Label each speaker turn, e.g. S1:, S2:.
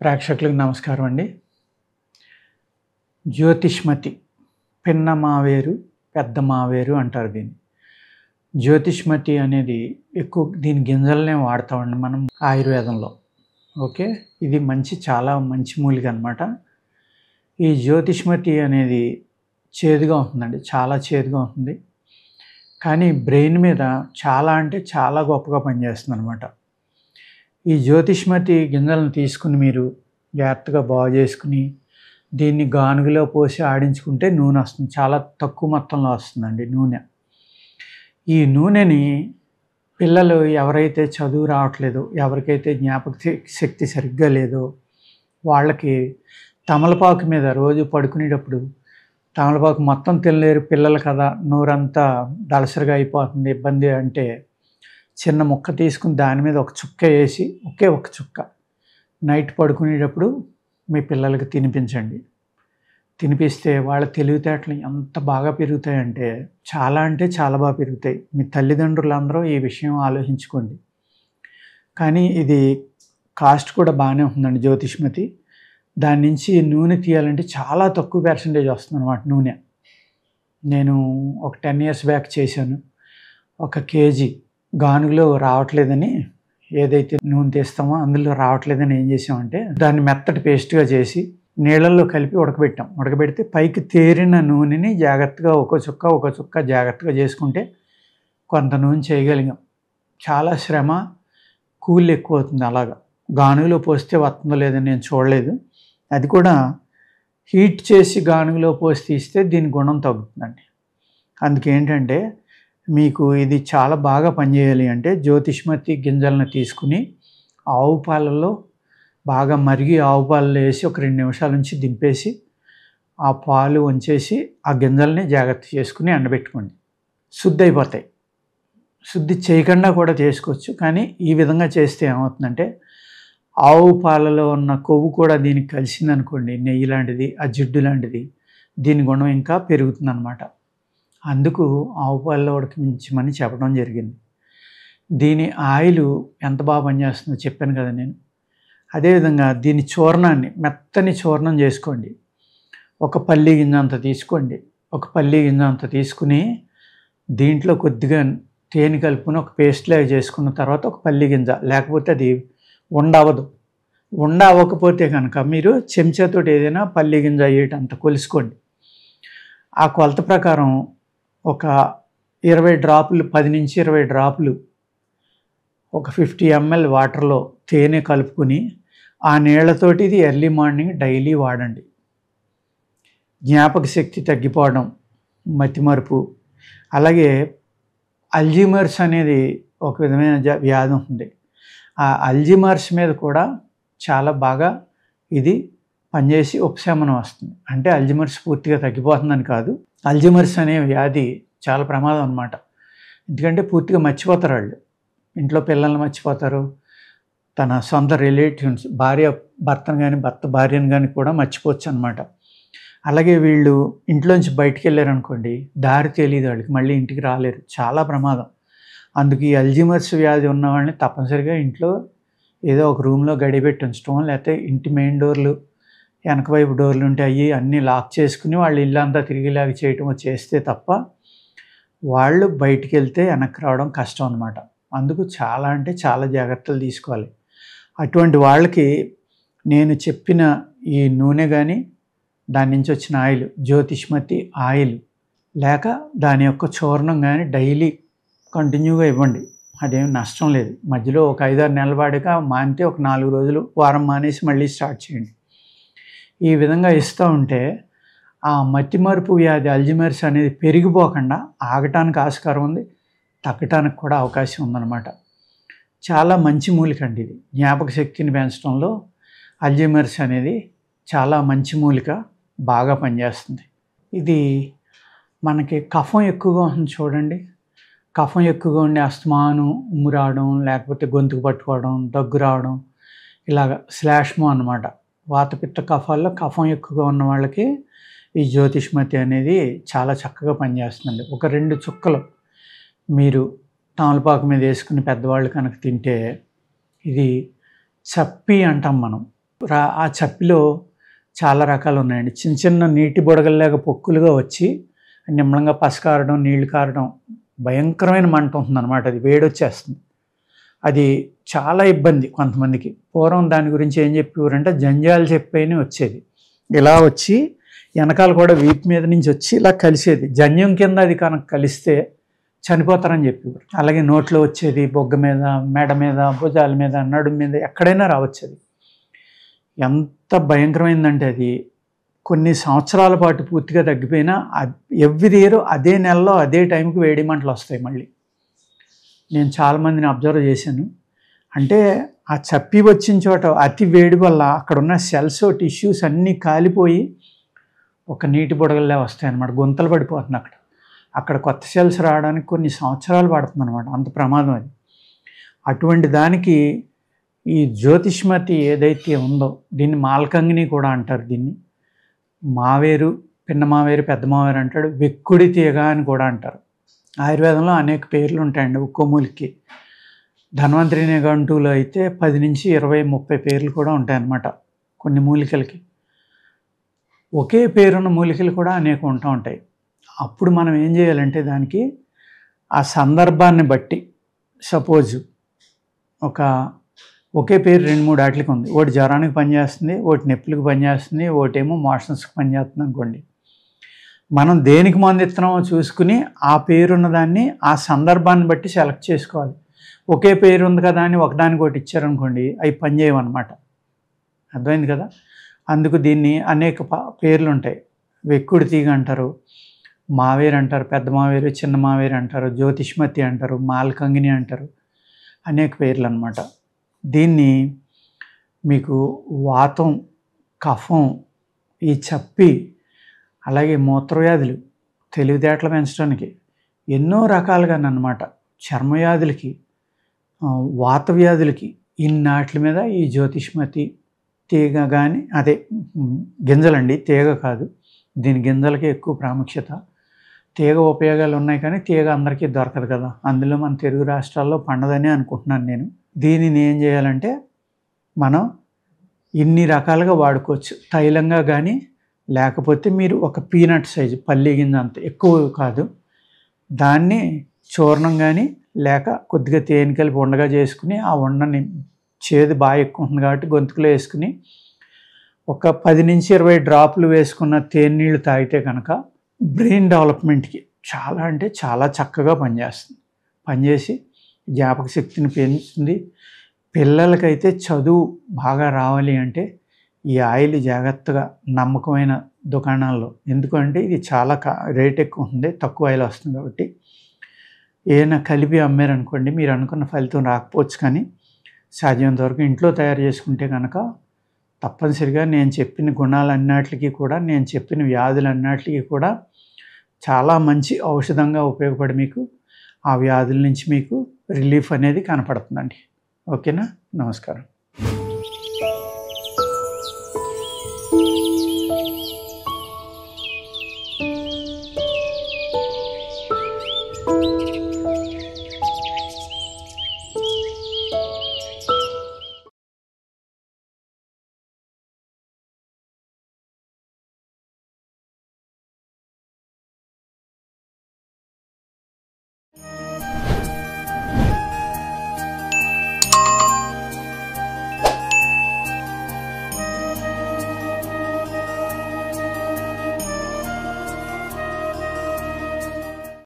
S1: ప్రేక్షకులకు నమస్కారం అండి. జ్యోతిష్మతి పిన్న మావేరు పెద్ద మావేరు అంటారు దీన్ని. జ్యోతిష్మతి అనేది ఎక్కువ దీని గింజలనే వాడతామండి మనం ఆయుర్వేదంలో. ఓకే, ఇది చాలా మంచి మూలిక అనమాట. ఈ జ్యోతిష్మతి అనేది చేదుగా ఉంటుందండి, చాలా చేదుగా ఉంటుంది. కానీ బ్రెయిన్ మీద చాలా గొప్పగా పనిచేస్తుంది అనమాట. ఈ జ్యోతిష్మతి గింజలను తీసుకుని మీరు జాగ్రత్తగా బాగు చేసుకుని దీన్ని గానుగలో పోసి ఆడించుకుంటే నూనె వస్తుంది. చాలా తక్కువ మొత్తంలో వస్తుందండి నూనె. ఈ నూనెని పిల్లలు ఎవరైతే చదువు రావట్లేదో, ఎవరికైతే జ్ఞాపక శక్తి సరిగ్గా లేదో వాళ్ళకి తమలపాకు మీద రోజు పడుకునేటప్పుడు తమలపాకు మొత్తం తినలేరు పిల్లలు కదా, నోరంతా దళసరిగా అయిపోతుంది ఇబ్బంది అంటే చిన్న ముక్క తీసుకుని దాని మీద ఒక చుక్క వేసి ఒకే ఒక చుక్క నైట్ పడుకునేటప్పుడు మీ పిల్లలకి తినిపించండి. తినిపిస్తే వాళ్ళ తెలివితేటలు ఎంత బాగా పెరుగుతాయంటే చాలా బాగా పెరుగుతాయి. మీ తల్లిదండ్రులందరూ ఈ విషయం ఆలోచించుకోండి. కానీ ఇది కాస్ట్ కూడా బాగానే ఉంటుందండి జ్యోతిష్మతి. దాని నుంచి నూనె తీయాలంటే చాలా తక్కువ పర్సెంటేజ్ వస్తుంది అన్నమాట నూనె. నేను ఒక 10 years బ్యాక్ చేశాను. 1 kg గానుగలో రావట్లేదని, ఏదైతే నూనె తీస్తామో అందులో రావట్లేదని ఏం చేసామంటే దాన్ని మెత్తటి పేస్ట్గా చేసి నీళ్ళల్లో కలిపి ఉడకబెడితే పైకి తేరిన నూనెని జాగ్రత్తగా ఒక చుక్క జాగ్రత్తగా చేసుకుంటే కొంత నూనె చేయగలిగాం. చాలా శ్రమ, కూలి ఎక్కువ అవుతుంది. అలాగా గానుగలో పోస్తే వస్తుందో లేదని నేను చూడలేదు. అది కూడా హీట్ చేసి గానుగలో పోసి తీస్తే దీని గుణం తగ్గుతుందండి. అందుకేంటంటే మీకు ఇది చాలా బాగా పనిచేయాలి అంటే జ్యోతిష్మతి గింజలను తీసుకుని ఆవు పాలలో బాగా మరిగి ఆవు పాలలో వేసి ఒక 2 నిమిషాల నుంచి దింపేసి ఆ పాలు వంచేసి ఆ గింజల్ని జాగ్రత్త చేసుకుని ఎండబెట్టుకోండి. శుద్ధి అయిపోతాయి. శుద్ధి చేయకుండా కూడా చేసుకోవచ్చు. కానీ ఈ విధంగా చేస్తే ఏమవుతుందంటే ఆవు పాలలో ఉన్న కొవ్వు కూడా దీనికి కలిసిందనుకోండి, నెయ్యి లాంటిది, ఆ జిడ్డు లాంటిది, దీని గుణం ఇంకా పెరుగుతుందన్నమాట. అందుకు ఆవు పాలలో ఉడకించమని చెప్పడం జరిగింది. దీని ఆయిల్ ఎంత బాగా పనిచేస్తుందో చెప్పాను కదా నేను. అదేవిధంగా దీని చూర్ణాన్ని మెత్తని చూర్ణం చేసుకోండి. ఒక పల్లి గింజ అంత తీసుకోండి. ఒక పల్లి గింజ అంత తీసుకుని దీంట్లో కొద్దిగా తేనె కలుపుకొని ఒక పేస్ట్ లాగా చేసుకున్న తర్వాత ఒక పల్లి గింజ, లేకపోతే అది ఉండవదు. అవ్వకపోతే కనుక మీరు చెంచాతోటి ఏదైనా పల్లి గింజ అయ్యేటంత కొలుసుకోండి. ఆ కొలత ప్రకారం ఒక 20 డ్రాపులు, 10 నుంచి 20 డ్రాపులు ఒక 50 ml వాటర్లో తేనె కలుపుకొని ఆ నీళ్లతోటి ఇది ఎర్లీ మార్నింగ్ డైలీ వాడండి. జ్ఞాపక శక్తి తగ్గిపోవడం, మతిమరుపు, అలాగే అల్జీమర్స్ అనేది ఒక విధమైన వ్యాధి ఉంది. ఆ అల్జీమర్స్ మీద కూడా చాలా బాగా ఇది పనిచేసి ఉపశమనం వస్తుంది. అంటే అల్జీమర్స్ పూర్తిగా తగ్గిపోతుందని కాదు. అల్జీమర్స్ అనే వ్యాధి చాలా ప్రమాదం అన్నమాట. ఎందుకంటే పూర్తిగా మర్చిపోతారు వాళ్ళు. ఇంట్లో పిల్లల్ని మర్చిపోతారు, తన సొంత రిలేటివ్స్, భార్య భర్తను కానీ భర్త భార్యను కానీ కూడా మర్చిపోవచ్చు అనమాట. అలాగే వీళ్ళు ఇంట్లోంచి బయటికి వెళ్ళారనుకోండి, దారి తెలియదు వాళ్ళకి, మళ్ళీ ఇంటికి రాలేరు. చాలా ప్రమాదం. అందుకు ఈ అల్జీమర్స్ వ్యాధి ఉన్న వాళ్ళని తప్పనిసరిగా ఇంట్లో ఏదో ఒక రూమ్లో గడిపెట్టి ఉంచడం, లేకపోతే ఇంటి మెయిన్ డోర్లు, వెనక వైపు డోర్లు ఉంటే అన్నీ లాక్ చేసుకుని వాళ్ళు ఇల్లంతా తిరిగేలాగా చేయటం చేస్తే తప్ప వాళ్ళు బయటికి వెళ్తే వెనక్కి రావడం కష్టం అనమాట. అందుకు చాలా జాగ్రత్తలు తీసుకోవాలి. అటువంటి వాళ్ళకి నేను చెప్పిన ఈ నూనె కానీ దాని నుంచి వచ్చిన ఆయిల్, జ్యోతిష్మతి ఆయిల్ లేక దాని యొక్క చూర్ణం కానీ డైలీ కంటిన్యూగా ఇవ్వండి. అదేం నష్టం లేదు. మధ్యలో ఒక 5-6 నెలల పాటుక మానితే ఒక 4 రోజులు, వారం మానేసి మళ్ళీ స్టార్ట్ చేయండి. ఈ విధంగా ఇస్తూ ఉంటే ఆ మతిమరుపు వ్యాధి అల్జీమర్స్ అనేది పెరిగిపోకుండా ఆగటానికి ఆస్కారం ఉంది, తగ్గటానికి కూడా అవకాశం ఉందన్నమాట. చాలా మంచి మూలిక అండి ఇది. జ్ఞాపక శక్తిని పెంచడంలో అల్జీమర్స్ అనేది చాలా మంచి మూలిక, బాగా పనిచేస్తుంది. ఇది మనకి కఫం ఎక్కువగా ఉంటుంది చూడండి. కఫం ఎక్కువగా ఉండి అస్తమానం ఉమ్ము రావడం, లేకపోతే గొంతుకు పట్టుకోవడం, దగ్గు రావడం, ఇలాగ శ్లాష్మో అన్నమాట. వాతపిత్త కఫాల్లో కఫం ఎక్కువగా ఉన్న వాళ్ళకి ఈ జ్యోతిష్మతి అనేది చాలా చక్కగా పనిచేస్తుందండి. ఒక 2 చుక్కలు మీరు తమలపాకు మీద వేసుకుని పెద్దవాళ్ళు కనుక తింటే, ఇది చప్పి అంటాం మనం. ఆ చప్పిలో చాలా రకాలు ఉన్నాయండి. చిన్న చిన్న నీటి బుడగల్లాగా పొక్కులుగా వచ్చి నిమ్మలంగా పస కారడం, నీళ్లు కారడం, భయంకరమైన మంట ఉంటుందన్నమాట. అది వేడొచ్చేస్తుంది. అది చాలా ఇబ్బంది కొంతమందికి. పూర్వం దాని గురించి ఏం చెప్పేవారంటే జంజాల చెప్పి అని వచ్చేది. ఇలా వచ్చి వెనకాల కూడా వీపు మీద నుంచి వచ్చి ఇలా కలిసేది. జంజం కింద అది కనుక కలిస్తే చనిపోతారని చెప్పేవారు. అలాగే నోట్లో వచ్చేది, బొగ్గ మీద, మెడ మీద, భుజాల మీద, నడుము మీద ఎక్కడైనా రావచ్చు. అది ఎంత భయంకరమైందంటే అది కొన్ని సంవత్సరాల పాటు పూర్తిగా తగ్గిపోయినా ఎవ్రీ ఇయర్ అదే నెలలో అదే టైంకి వేడి మంటలు వస్తాయి మళ్ళీ. నేను చాలామందిని అబ్జర్వ్ చేశాను. అంటే ఆ చప్పి వచ్చిన చోట అతి వేడి వల్ల అక్కడ ఉన్న సెల్స్, టిష్యూస్ అన్నీ కాలిపోయి ఒక నీటి బుడగల్లా వస్తాయి అన్నమాట. గుంతలు పడిపోతుంది అక్కడ. అక్కడ కొత్త సెల్స్ రావడానికి కొన్ని సంవత్సరాలు పడుతుంది అనమాట. అంత ప్రమాదం అది. అటువంటి దానికి ఈ జ్యోతిష్మతి ఏదైతే ఉందో దీన్ని మాల్కంగిని కూడా అంటారు. దీన్ని మావేరు, పిన్న మావేరు, పెద్ద మావేరు అంటాడు. వెక్కుడి తీగ అని కూడా అంటారు. ఆయుర్వేదంలో అనేక పేర్లు ఉంటాయండి ఒక్కో మూలికి. ధన్వంతరి నిఘంటువులో అయితే 10 నుంచి 20, 30 పేర్లు కూడా ఉంటాయన్నమాట కొన్ని మూలికలకి. ఒకే పేరున్న మూలికలు కూడా అనేక ఉంటాయి. అప్పుడు మనం ఏం చేయాలంటే దానికి ఆ సందర్భాన్ని బట్టి, సపోజ్ ఒకే పేరు 2-3 వాటికి ఉంది. ఒకటి జ్వరానికి పనిచేస్తుంది, ఒకటి నొప్పులకు పనిచేస్తుంది, ఒకటేమో మోషన్స్కి పనిచేస్తుంది అనుకోండి. మనం దేనికి మందు ఇస్తున్నామో చూసుకుని ఆ పేరున్న దాన్ని ఆ సందర్భాన్ని బట్టి సెలెక్ట్ చేసుకోవాలి. ఒకే పేరు ఉంది కదా అని ఒకదానికి ఒకటి ఇచ్చారనుకోండి, అవి పనిచేయమన్నమాట. అర్థమైంది కదా? అందుకు దీన్ని అనేక పేర్లు ఉంటాయి. వెక్కుడి తీగ అంటారు, మావేరు అంటారు, పెద్ద మావేరు, చిన్న మావేరు అంటారు, జ్యోతిష్మతి అంటారు, మాల్కంగిని అంటారు. అనేక పేర్లు అన్నమాట. దీన్ని మీకు వాతం, కఫం, ఈ చప్పి, అలాగే మూత్రవ్యాధులు, తెలివితేటలు పెంచడానికి ఎన్నో రకాలుగానమాట, చర్మవ్యాధులకి, వాత వ్యాధులకి, ఇన్నాట్ల మీద ఈ జ్యోతిష్మతి తీగ కానీ, అదే గింజలండి, తీగ కాదు. దీని గింజలకి ఎక్కువ ప్రాముఖ్యత. తీగ ఉపయోగాలు ఉన్నాయి కానీ తీగ అందరికీ దొరకదు కదా. అందులో మన తెలుగు రాష్ట్రాల్లో పండదని అనుకుంటున్నాను నేను. దీనిని ఏం చేయాలంటే మనం ఇన్ని రకాలుగా వాడుకోవచ్చు. తైలంగా కానీ, లేకపోతే మీరు ఒక పీనట్ సైజు పల్లి గింజ అంత ఎక్కువ కాదు, దాన్ని చూర్ణం కానీ లేక కొద్దిగా తేనె కలిపి ఉండగా చేసుకుని, ఆ ఉండని చేదు బాగా ఎక్కువ ఉంటుంది కాబట్టి గొంతుకులో వేసుకుని ఒక 10 నుంచి 20 డ్రాపులు వేసుకున్న తేనె నీళ్ళు తాగితే కనుక బ్రెయిన్ డెవలప్మెంట్కి చాలా అంటే చాలా చక్కగా పనిచేసి జ్ఞాపక శక్తిని పెంచుతుంది. పిల్లలకైతే చదువు బాగా రావాలి అంటే ఈ ఆయిల్ జాగ్రత్తగా నమ్మకమైన దుకాణాల్లో, ఎందుకంటే ఇది చాలా రేట్ ఎక్కువ ఉంటుంది, తక్కువ ఆయిల్ వస్తుంది కాబట్టి ఏదైనా కలిపి అమ్మారనుకోండి మీరు అనుకున్న ఫలితం రాకపోవచ్చు. కానీ సాధ్యమైనంత వరకు ఇంట్లో తయారు చేసుకుంటే కనుక తప్పనిసరిగా నేను చెప్పిన గుణాలన్నిటికీ కూడా, నేను చెప్పిన వ్యాధులన్నిటికీ కూడా చాలా మంచి ఔషధంగా ఉపయోగపడి మీకు ఆ వ్యాధుల నుంచి మీకు రిలీఫ్ అనేది కనపడుతుందండి. ఓకేనా? నమస్కారం.